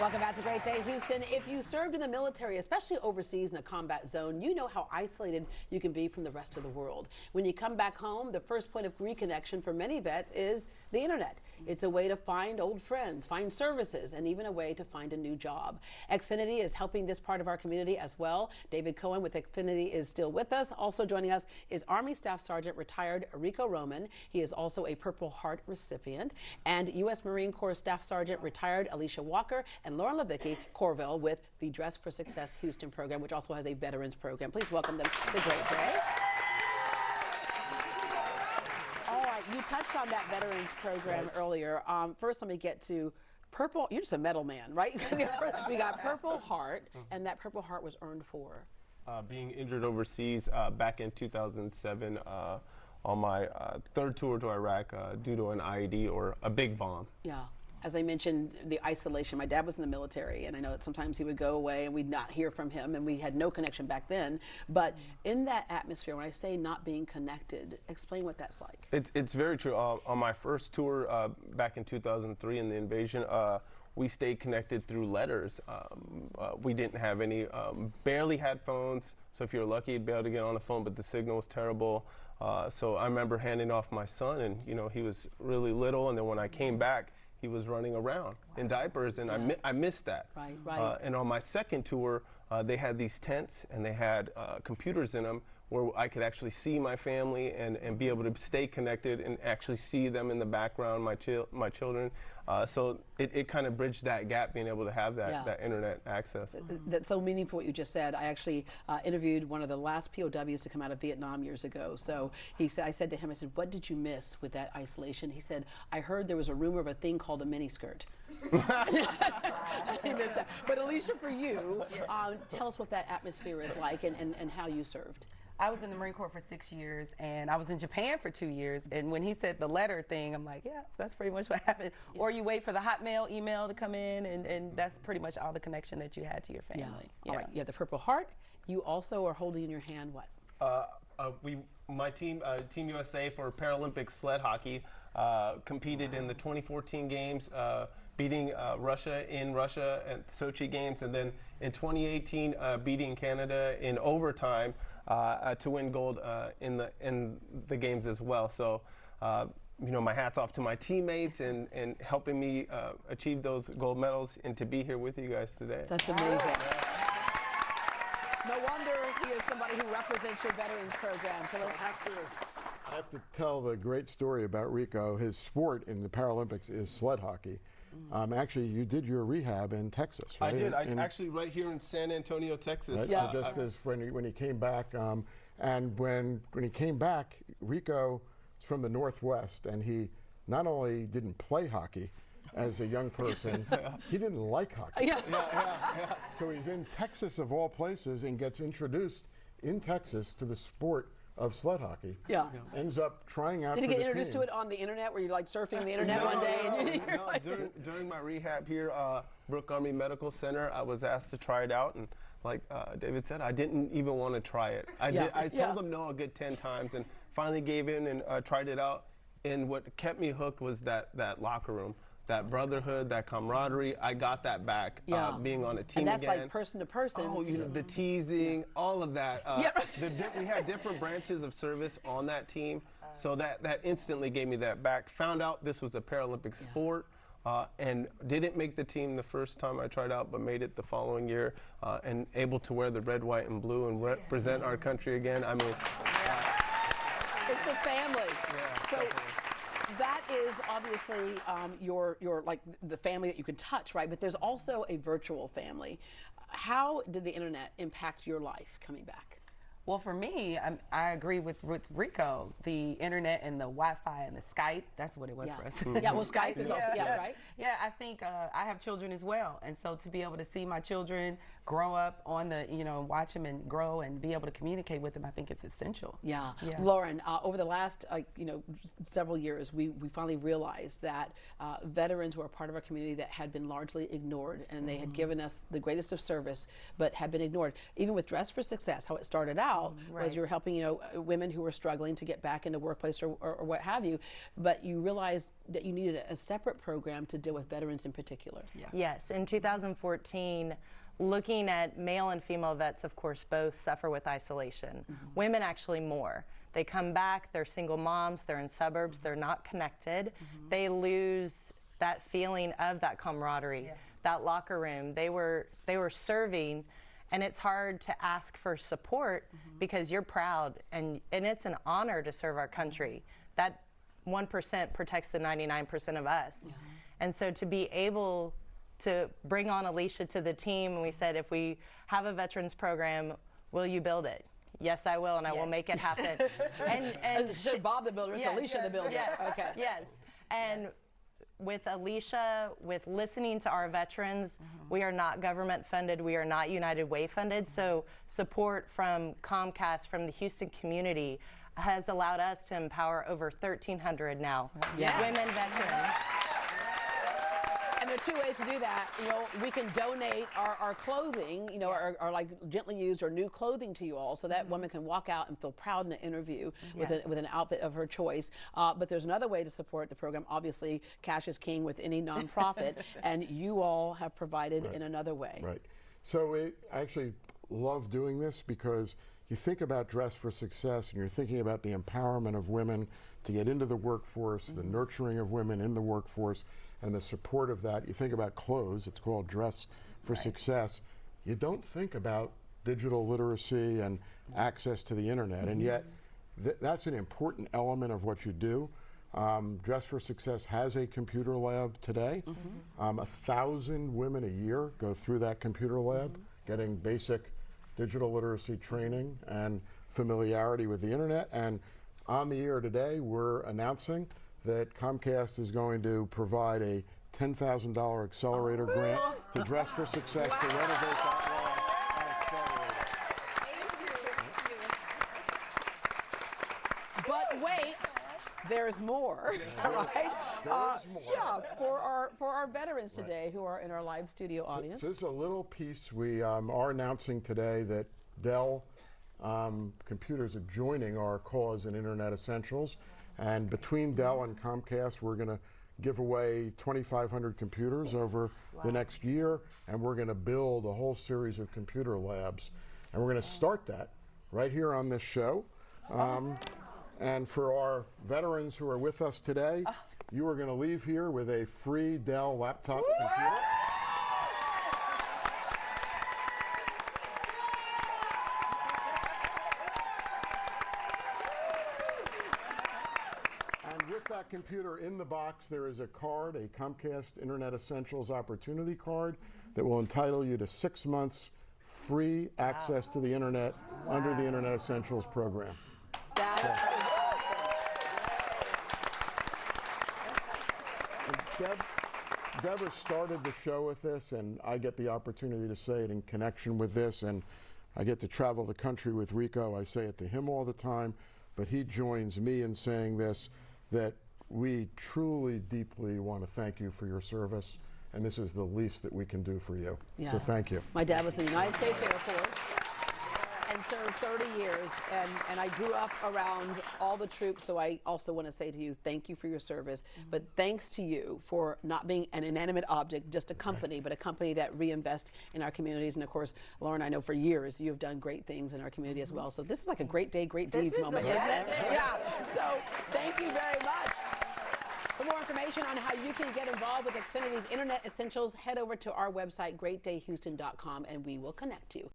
Welcome back to Great Day, Houston. If you served in the military, especially overseas in a combat zone, you know how isolated you can be from the rest of the world. When you come back home, the first point of reconnection for many vets is the internet. It's a way to find old friends, find services, and even a way to find a new job. Xfinity is helping this part of our community as well. David Cohen with Xfinity is still with us. Also joining us is Army Staff Sergeant retired Rico Roman. He is also a Purple Heart recipient. And U.S. Marine Corps Staff Sergeant retired Alicia Walker and Lauren Levicki Corville with the Dress for Success Houston program, which also has a veterans program. Please welcome them to Great Day. All right, you touched on that veterans program earlier. First, let me get to Purple. You're just a medal man, right? We got Purple Heart, and that Purple Heart was earned for? Being injured overseas back in 2007 on my third tour to Iraq due to an IED or a big bomb. Yeah. As I mentioned, the isolation. My dad was in the military, and I know that sometimes he would go away and we'd not hear from him, and we had no connection back then. But in that atmosphere, when I say not being connected, explain what that's like. It's very true. On my first tour back in 2003 in the invasion, we stayed connected through letters. We didn't have any, barely had phones, so if you're lucky, you'd be able to get on the phone, but the signal was terrible. So I remember handing off my son, and he was really little, and then when I came back, he was running around in diapers, and I missed that. Right, right. And on my second tour, they had these tents, and they had computers in them where I could actually see my family and be able to stay connected and actually see them in the background, my children. So it kind of bridged that gap, being able to have that internet access. That's so meaningful what you just said. I actually interviewed one of the last POWs to come out of Vietnam years ago. So I said to him, I said, what did you miss with that isolation? He said, I heard there was a rumor of a thing called a miniskirt. He missed that. But Alicia, for you, tell us what that atmosphere is like and how you served. I was in the Marine Corps for 6 years, and I was in Japan for 2 years. And when he said the letter thing, I'm like, yeah, that's pretty much what happened. Yeah. Or you wait for the Hotmail email to come in, and that's pretty much all the connection that you had to your family. All right, you have the Purple Heart. You also are holding in your hand what? My team, Team USA for Paralympic sled hockey, competed in the 2014 games, beating Russia in Russia at Sochi games, and then in 2018 beating Canada in overtime to win gold in the games as well. So my hat's off to my teammates and helping me achieve those gold medals and to be here with you guys today. That's amazing. No wonder he is somebody who represents your veterans program. So I have to tell the great story about Rico. His sport in the Paralympics is sled hockey. Actually, you did your rehab in Texas, right? I did. Actually, right here in San Antonio, Texas. Right? Yeah. So just as when he came back, and when he came back, Rico is from the Northwest, and he not only didn't play hockey as a young person, he didn't like hockey. So he's in Texas of all places and gets introduced in Texas to the sport of sled hockey. Ends up trying out. Did for you get the introduced team. to it on the internet? Were you like surfing the internet one day? During my rehab here, Brooke Army Medical Center, I was asked to try it out, and like David said, I didn't even want to try it. I told them no a good 10 times, and finally gave in and tried it out. And what kept me hooked was that locker room. That brotherhood, that camaraderie, I got that back being on a team again. And that's again. Like person to person. Oh, the teasing, all of that. We had different branches of service on that team, so that instantly gave me that back. Found out this was a Paralympic sport, and didn't make the team the first time I tried out, but made it the following year, and able to wear the red, white, and blue and represent our country again. I mean, it's the family. So. That is obviously your like the family that you can touch, right? But there's also a virtual family. How did the internet impact your life coming back? Well, for me, I agree with Rico. The internet and the Wi-Fi and the Skype, that's what it was for us. Yeah, well, Skype is also, right? Yeah, I think I have children as well. And so to be able to see my children grow up on the, watch them and grow and be able to communicate with them, I think it's essential. Yeah. Lauren, over the last, several years, we finally realized that veterans were a part of our community that had been largely ignored, and they had given us the greatest of service, but had been ignored. Even with Dress for Success, how it started out, out was Right. you were helping, you know, women who were struggling to get back into workplace or what have you, but you realized that you needed a separate program to deal with veterans in particular. Yeah. Yes, in 2014, looking at male and female vets, of course, both suffer with isolation. Women actually more. They come back, they're single moms, they're in suburbs, they're not connected. They lose that feeling of that camaraderie, that locker room. They were serving, and it's hard to ask for support because you're proud, and it's an honor to serve our country. That 1% protects the 99% of us. And so to be able to bring on Alicia to the team, and we said, if we have a veterans program, will you build it? Yes, I will, and I will make it happen. and So Bob the builder, it's Yes, Alicia the builder. Yes, Okay. yes. And with Alicia, with listening to our veterans, we are not government funded, we are not United Way funded, so support from Comcast, from the Houston community, has allowed us to empower over 1,300 now women veterans. And there are two ways to do that. You know, we can donate our clothing, you know, our like gently used or new clothing to you all, so that woman can walk out and feel proud in an interview with an outfit of her choice. But there's another way to support the program. Obviously, cash is king with any nonprofit, and you all have provided in another way. Right. So I actually love doing this because you think about Dress for Success and you're thinking about the empowerment of women to get into the workforce, the nurturing of women in the workforce, and the support of that. You think about clothes, it's called Dress for Success. You don't think about digital literacy and access to the internet, and yet that's an important element of what you do. Dress for Success has a computer lab today. 1,000 women a year go through that computer lab, getting basic digital literacy training and familiarity with the internet. And on the air today, we're announcing that Comcast is going to provide a $10,000 accelerator grant to Dress for Success to renovate that lab and accelerate it. But wait, there's more, right? There's more. Yeah, for our veterans today who are in our live studio audience. So this is a little piece we are announcing today that Dell computers are joining our cause in Internet Essentials. And between Dell and Comcast, we're going to give away 2,500 computers over the next year, and we're going to build a whole series of computer labs. And we're going to start that right here on this show. And for our veterans who are with us today, you are going to leave here with a free Dell laptop computer. And with that computer in the box, there is a card, a Comcast Internet Essentials Opportunity Card, that will entitle you to 6 months free access to the internet under the Internet Essentials program. Deborah started the show with this, and I get the opportunity to say it in connection with this, and I get to travel the country with Rico. I say it to him all the time, but he joins me in saying this, that we truly, deeply want to thank you for your service, and this is the least that we can do for you. Yeah. So thank you. My dad was in the United States Air Force and served 30 years, and I grew up around all the troops, so I also want to say to you, thank you for your service, but thanks to you for not being an inanimate object, just a company, but a company that reinvests in our communities. And of course, Lauren, I know for years you have done great things in our community as well, so this is like a great day, great deeds moment, isn't it? Yeah, so thank you very much. For more information on how you can get involved with Xfinity's Internet Essentials, head over to our website, greatdayhouston.com, and we will connect you.